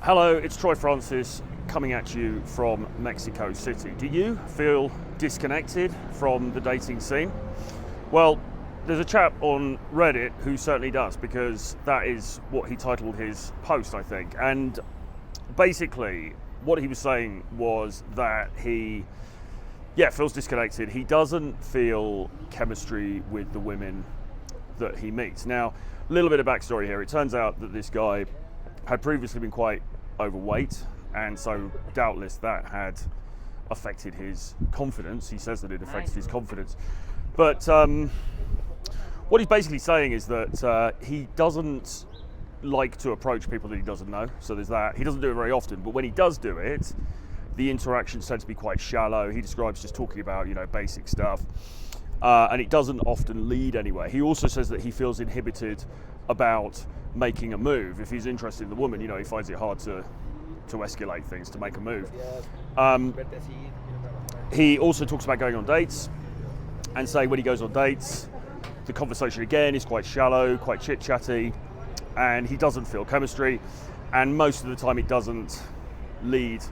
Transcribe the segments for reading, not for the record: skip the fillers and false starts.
Hello, it's Troy Francis coming at you from Mexico City. Do you feel disconnected from the dating scene? Well, there's a chap on Reddit who certainly does, because that is what he titled his post, I think. And basically, what he was saying was that he feels disconnected. He doesn't feel chemistry with the women that he meets. Now, a little bit of backstory here. It turns out that this guy had previously been quite overweight, and so doubtless that had affected his confidence. He says that it affected his confidence. But what he's basically saying is that he doesn't like to approach people that he doesn't know. So there's that. He doesn't do it very often, but when he does do it, the interactions tend to be quite shallow. He describes just talking about, basic stuff. And it doesn't often lead anywhere. He also says that he feels inhibited about making a move. If he's interested in the woman, he finds it hard to escalate things, to make a move. He also talks about going on dates, and saying when he goes on dates, the conversation again is quite shallow, quite chit-chatty, and he doesn't feel chemistry, and most of the time it doesn't lead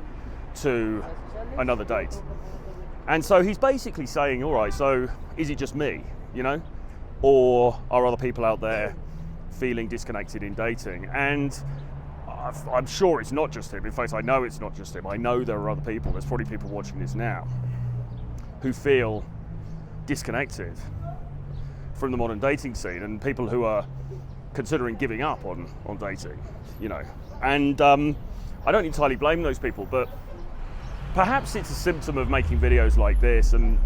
to another date. And so he's basically saying, all right, so is it just me, or are other people out there feeling disconnected in dating? And I'm sure it's not just him. In fact, I know it's not just him. I know there are other people. There's probably people watching this now who feel disconnected from the modern dating scene, and people who are considering giving up on dating, And I don't entirely blame those people, but perhaps it's a symptom of making videos like this and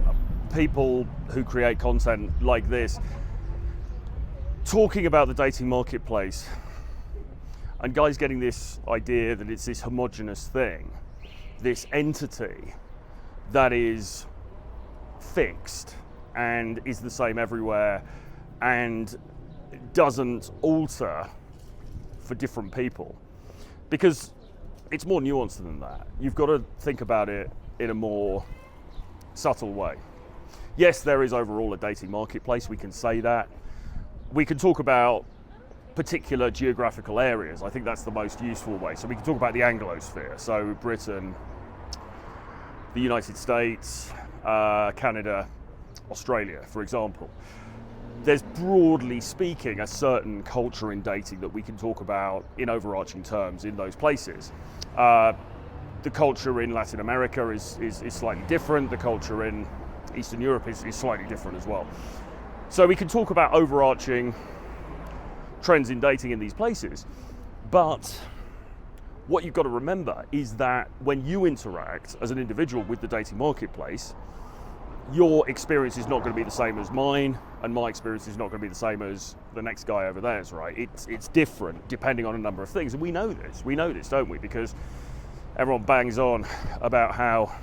people who create content like this talking about the dating marketplace, and guys getting this idea that it's this homogenous thing, this entity that is fixed and is the same everywhere and doesn't alter for different people. Because it's more nuanced than that. You've got to think about it in a more subtle way. Yes, there is overall a dating marketplace, we can say that. We can talk about particular geographical areas. I think that's the most useful way. So we can talk about the Anglosphere, so Britain, the United States, Canada, Australia, for example. There's, broadly speaking, a certain culture in dating that we can talk about in overarching terms in those places. The culture in Latin America is slightly different. The culture in Eastern Europe is slightly different as well. So we can talk about overarching trends in dating in these places. But what you've got to remember is that when you interact as an individual with the dating marketplace, your experience is not going to be the same as mine, and my experience is not going to be the same as the next guy over there's, right? It's different depending on a number of things, and we know this, don't we? Because everyone bangs on about how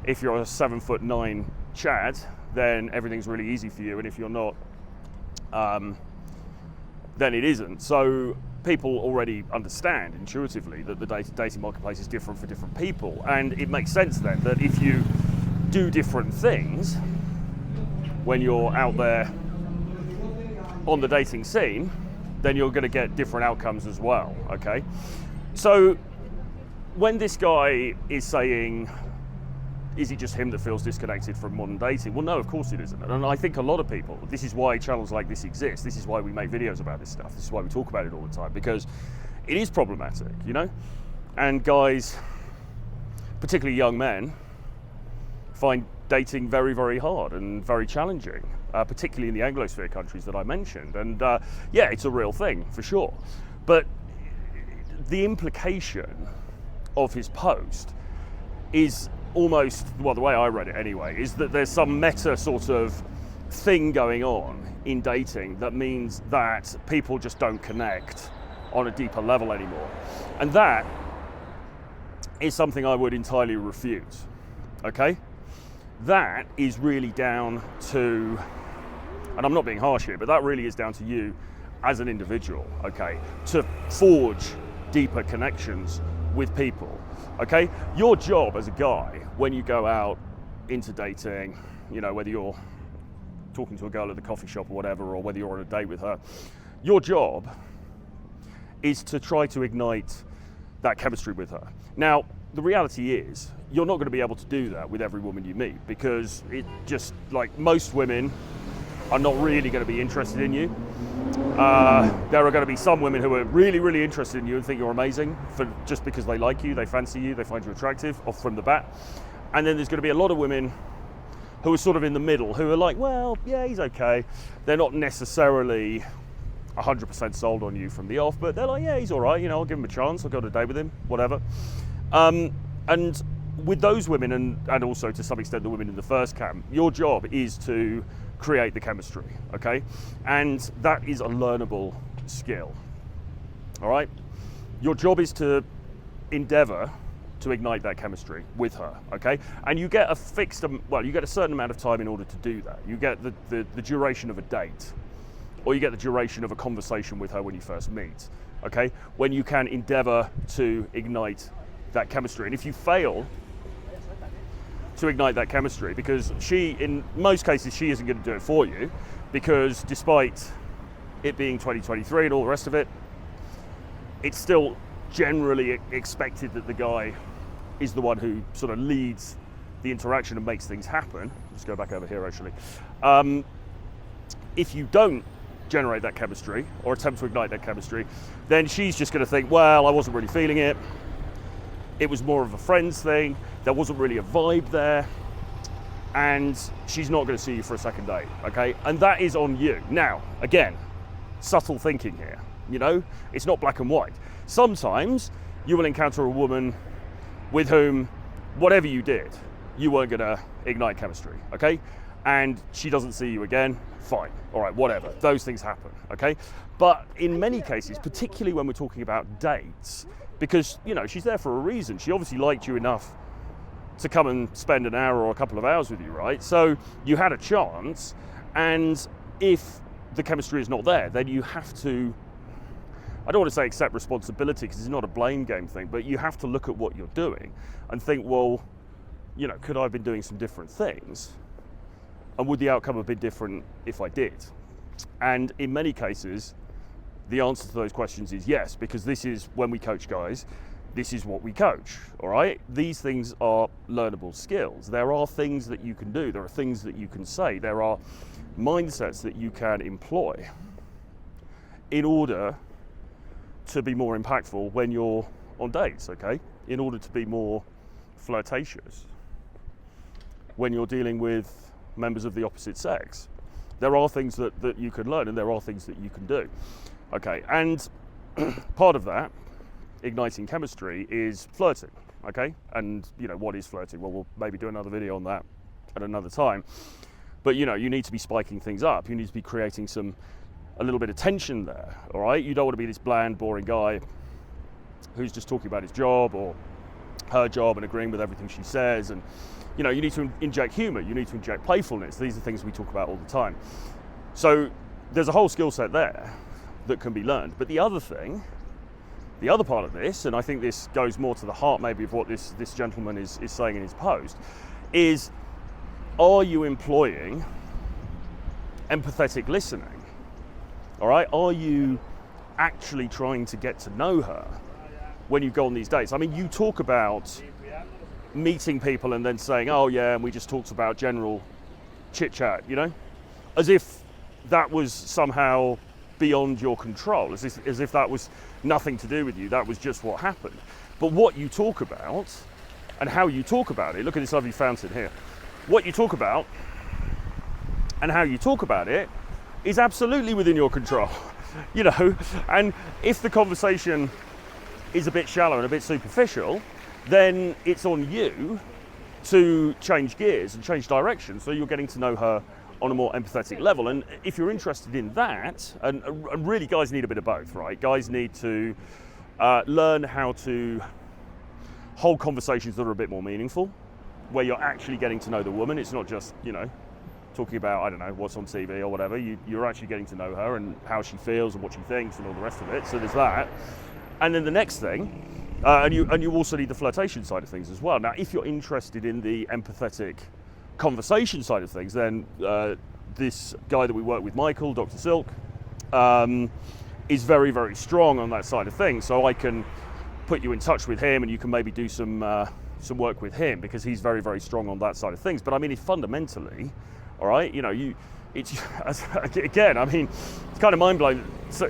if you're a 7'9" Chad, then everything's really easy for you, and if you're not, then it isn't. So people already understand intuitively that the dating marketplace is different for different people, and it makes sense then that if you do different things when you're out there on the dating scene, then you're going to get different outcomes as well, okay? So when this guy is saying, is it just him that feels disconnected from modern dating? Well, no, of course it isn't. And I think a lot of people, this is why channels like this exist. This is why we make videos about this stuff. This is why we talk about it all the time, because it is problematic, And guys, particularly young men, find dating very, very hard and very challenging, particularly in the Anglosphere countries that I mentioned. And it's a real thing, for sure. But the implication of his post is almost, well, the way I read it anyway, is that there's some meta sort of thing going on in dating that means that people just don't connect on a deeper level anymore. And that is something I would entirely refute, okay? That is really down to, and I'm not being harsh here, but that really is down to you as an individual, okay, to forge deeper connections with people, okay? Your job as a guy, when you go out into dating, whether you're talking to a girl at the coffee shop or whatever, or whether you're on a date with her, your job is to try to ignite that chemistry with her. Now, the reality is, you're not going to be able to do that with every woman you meet, because it just, like, most women are not really going to be interested in you. There are going to be some women who are really, really interested in you and think you're amazing just because they like you, they fancy you, they find you attractive off from the bat. And then there's going to be a lot of women who are sort of in the middle, who are like, well, yeah, he's okay. They're not necessarily 100% sold on you from the off, but they're like, yeah, he's all right, I'll give him a chance, I'll go on a date with him, whatever. And with those women, and also to some extent the women in the first camp, your job is to create the chemistry, okay? And that is a learnable skill, all right? Your job is to endeavor to ignite that chemistry with her, okay? And you get a you get a certain amount of time in order to do that. You get the duration of a date, or you get the duration of a conversation with her when you first meet, okay? When you can endeavor to ignite that chemistry. And if you fail to ignite that chemistry, because in most cases, she isn't going to do it for you, because despite it being 2023 and all the rest of it, it's still generally expected that the guy is the one who sort of leads the interaction and makes things happen. Let's go back over here, actually. If you don't generate that chemistry or attempt to ignite that chemistry, then she's just going to think, well, I wasn't really feeling it. It was more of a friends thing. There wasn't really a vibe there. And she's not going to see you for a second date, okay? And that is on you. Now, again, subtle thinking here, It's not black and white. Sometimes you will encounter a woman with whom, whatever you did, you weren't going to ignite chemistry, okay? And she doesn't see you again, fine. All right, whatever. Those things happen, okay? But in many cases, particularly when we're talking about dates, because, she's there for a reason. She obviously liked you enough to come and spend an hour or a couple of hours with you, right? So you had a chance, and if the chemistry is not there, then you have to, I don't want to say accept responsibility, because it's not a blame game thing, but you have to look at what you're doing and think, well, could I have been doing some different things? And would the outcome have been different if I did? And in many cases, the answer to those questions is yes, because this is, when we coach guys, this is what we coach, all right? These things are learnable skills. There are things that you can do. There are things that you can say. There are mindsets that you can employ in order to be more impactful when you're on dates, okay? In order to be more flirtatious when you're dealing with members of the opposite sex. There are things that you can learn, and there are things that you can do. Okay, and part of that, igniting chemistry, is flirting, okay? And, what is flirting? Well, we'll maybe do another video on that at another time. But, you need to be spiking things up. You need to be creating a little bit of tension there, all right? You don't want to be this bland, boring guy who's just talking about his job or her job and agreeing with everything she says. And, you need to inject humor. You need to inject playfulness. These are things we talk about all the time. So there's a whole skill set there that can be learned. But the other part of this, and I think this goes more to the heart maybe of what this gentleman is saying in his post, is, are you employing empathetic listening? All right? Are you actually trying to get to know her when you go on these dates? I mean, you talk about meeting people and then saying, oh yeah, and we just talked about general chit chat, as if that was somehow beyond your control, as if that was nothing to do with you, that was just what happened. But what you talk about and how you talk about it, look at this lovely fountain here, what you talk about and how you talk about it is absolutely within your control, and if the conversation is a bit shallow and a bit superficial, then it's on you to change gears and change direction, so you're getting to know her on a more empathetic level. And if you're interested in that, and really guys need a bit of both, right? Guys need to learn how to hold conversations that are a bit more meaningful, where you're actually getting to know the woman. It's not just, talking about, I don't know, what's on TV or whatever. You're actually getting to know her and how she feels and what she thinks and all the rest of it. So there's that. And then the next thing, and you also need the flirtation side of things as well. Now, if you're interested in the empathetic conversation side of things, then this guy that we work with, Michael, Dr. Silk, is very, very strong on that side of things. So I can put you in touch with him, and you can maybe do some work with him, because he's very, very strong on that side of things. But I mean, it's fundamentally, all right, you know, it's again, I mean, it's kind of mind-blowing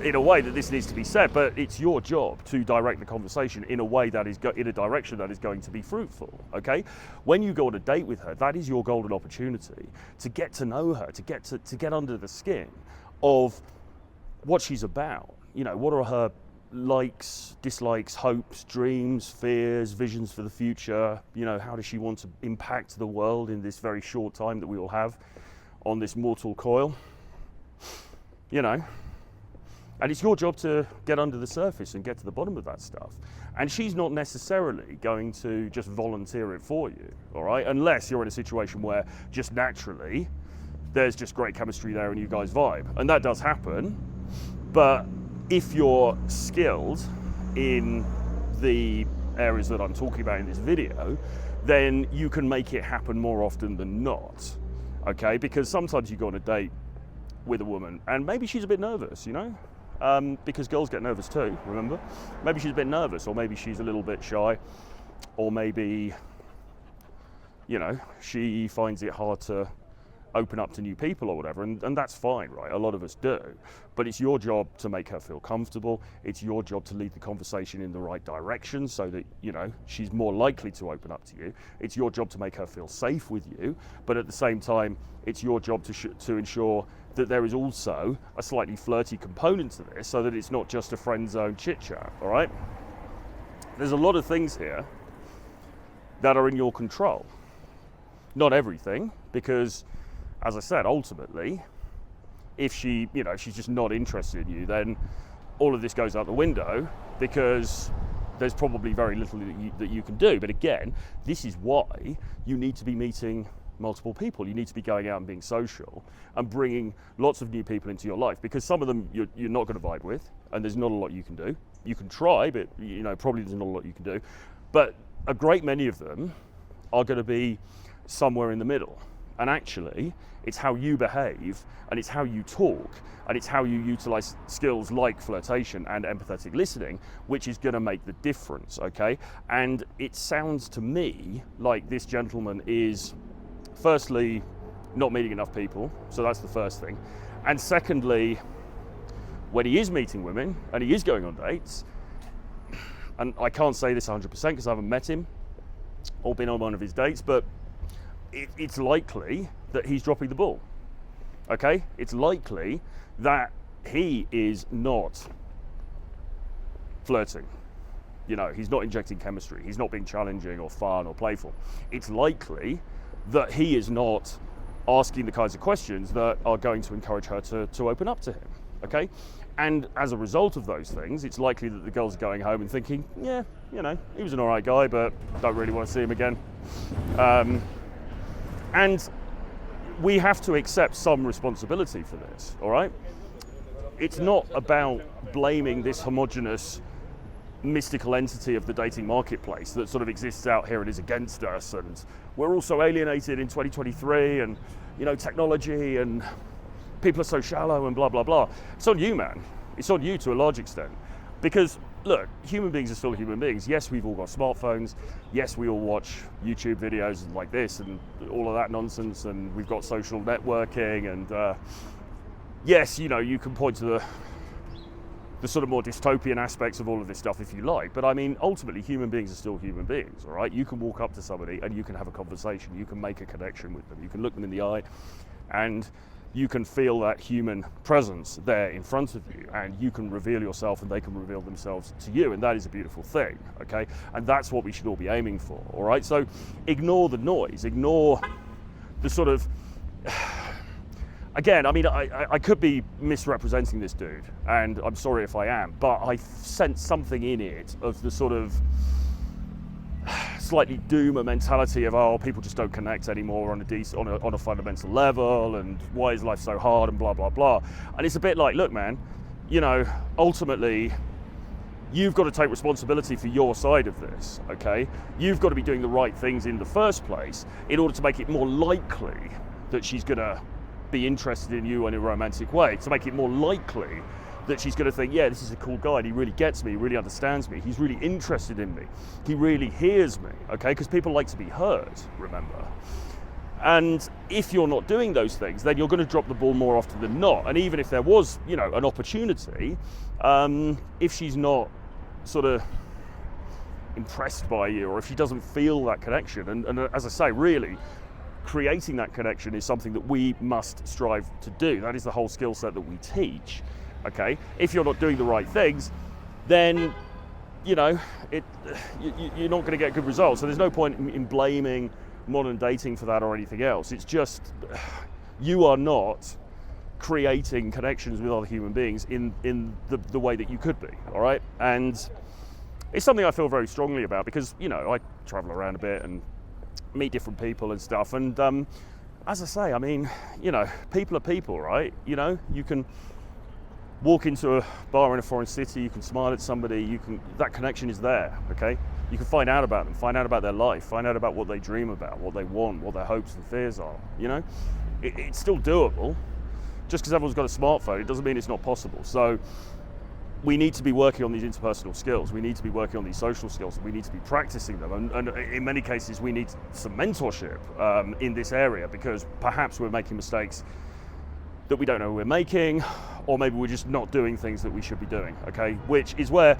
in a way that this needs to be said, but it's your job to direct the conversation in a way that is in a direction that is going to be fruitful, okay? When you go on a date with her, that is your golden opportunity to get to know her, to get under the skin of what she's about. You know, what are her likes, dislikes, hopes, dreams, fears, visions for the future? You know, how does she want to impact the world in this very short time that we all have on this mortal coil? You know, and it's your job to get under the surface and get to the bottom of that stuff. And she's not necessarily going to just volunteer it for you, all right? Unless you're in a situation where just naturally there's just great chemistry there and you guys vibe. And that does happen. But if you're skilled in the areas that I'm talking about in this video, then you can make it happen more often than not, okay? Because sometimes you go on a date with a woman and maybe she's a bit nervous, you know? Because girls get nervous too, remember? Maybe she's a bit nervous, or maybe she's a little bit shy, or maybe, you know, she finds it hard to open up to new people or whatever, and that's fine, right? A lot of us do. But it's your job to make her feel comfortable. It's your job to lead the conversation in the right direction so that, you know, she's more likely to open up to you. It's your job to make her feel safe with you, but at the same time, it's your job to ensure that there is also a slightly flirty component to this, so that it's not just a friend zone chit chat, all right? There's a lot of things here that are in your control. Not everything, because as I said, ultimately, if she, you know, she's just not interested in you, then all of this goes out the window, because there's probably very little that you can do. But again, this is why you need to be meeting multiple people. You need to be going out and being social and bringing lots of new people into your life, because some of them you're not going to vibe with, and there's not a lot you can do. You can try, but, you know, probably there's not a lot you can do. But a great many of them are going to be somewhere in the middle. And actually, it's how you behave, and it's how you talk, and it's how you utilize skills like flirtation and empathetic listening, which is going to make the difference, okay? And it sounds to me like this gentleman is, firstly, not meeting enough people, so that's the first thing. And secondly, when he is meeting women, and he is going on dates, and I can't say this 100% because I haven't met him or been on one of his dates, but it's likely that he's dropping the ball, okay? It's likely that he is not flirting. You know, he's not injecting chemistry. He's not being challenging or fun or playful. It's likely that he is not asking the kinds of questions that are going to encourage her to open up to him, okay? And as a result of those things, it's likely that the girls are going home and thinking, yeah, you know, he was an all right guy, but don't really want to see him again. And we have to accept some responsibility for this, all right? It's not about blaming this homogenous, mystical entity of the dating marketplace that sort of exists out here and is against us, and we're all so alienated in 2023, and, you know, technology, and people are so shallow, and blah, blah, blah. It's on you, man. It's on you to a large extent. Because, look, human beings are still human beings. Yes, we've all got smartphones. Yes, we all watch YouTube videos like this and all of that nonsense, and we've got social networking, and yes, you know, you can point to the sort of more dystopian aspects of all of this stuff if you like, but I mean, ultimately, human beings are still human beings, all right? You can walk up to somebody and you can have a conversation. You can make a connection with them. You can look them in the eye, and you can feel that human presence there in front of you, and you can reveal yourself and they can reveal themselves to you, and that is a beautiful thing, okay? And that's what we should all be aiming for, all right? So ignore the noise, ignore the sort of, again, I mean, I could be misrepresenting this dude, and I'm sorry if I am, but I sense something in it of the sort of slightly doomer mentality of, oh, people just don't connect anymore on a fundamental level, and why is life so hard, and blah, blah, blah. And it's a bit like, look, man, you know, ultimately, you've got to take responsibility for your side of this, okay? You've got to be doing the right things in the first place in order to make it more likely that she's gonna be interested in you in a romantic way, to make it more likely that she's going to think, yeah, this is a cool guy, and he really gets me, he really understands me, he's really interested in me, he really hears me, okay? Because people like to be heard, remember. And if you're not doing those things, then you're going to drop the ball more often than not. And even if there was, you know, an opportunity, if she's not sort of impressed by you, or if she doesn't feel that connection, and as I say, really, creating that connection is something that we must strive to do. That is the whole skill set that we teach, okay? If you're not doing the right things, then, you know, you're not going to get good results. So there's no point in blaming modern dating for that or anything else. It's just, you are not creating connections with other human beings in the way that you could be, all right? And it's something I feel very strongly about because, you know, I travel around a bit and meet different people and stuff. And as I say, I mean, you know, people are people, right? You know, you can walk into a bar in a foreign city, you can smile at somebody, that connection is there, okay? You can find out about them, find out about their life, find out about what they dream about, what they want, what their hopes and fears are, you know? It's still doable. Just because everyone's got a smartphone, it doesn't mean it's not possible. So we need to be working on these interpersonal skills. We need to be working on these social skills. We need to be practicing them. And in many cases, we need some mentorship in this area because perhaps we're making mistakes that we don't know we're making, or maybe we're just not doing things that we should be doing, okay? Which is where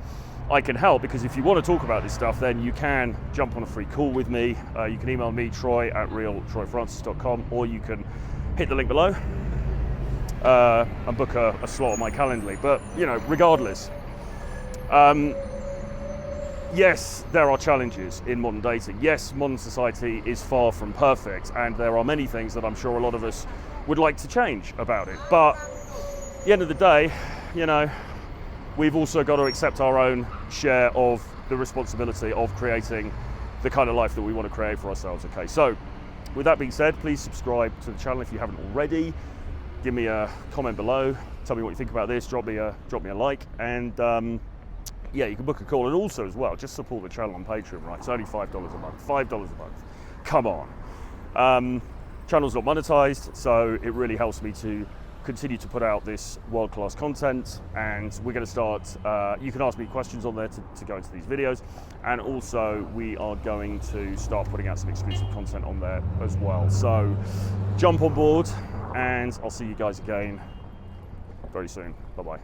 I can help, because if you want to talk about this stuff, then you can jump on a free call with me. You can email me, troy@realtroyfrancis.com, or you can hit the link below and book a slot on my Calendly. But, you know, regardless, yes, there are challenges in modern dating. Yes, modern society is far from perfect, and there are many things that I'm sure a lot of us would like to change about it. But at the end of the day, you know, we've also got to accept our own share of the responsibility of creating the kind of life that we want to create for ourselves, okay? So, with that being said, please subscribe to the channel if you haven't already. Give me a comment below, tell me what you think about this, drop me a like, and yeah, you can book a call. And also as well, just support the channel on Patreon, right? It's only $5 a month, $5 a month, come on. Channel's not monetized, so it really helps me to continue to put out this world-class content, and we're going to start, you can ask me questions on there to go into these videos, and also we are going to start putting out some exclusive content on there as well. So jump on board, and I'll see you guys again very soon. Bye-bye.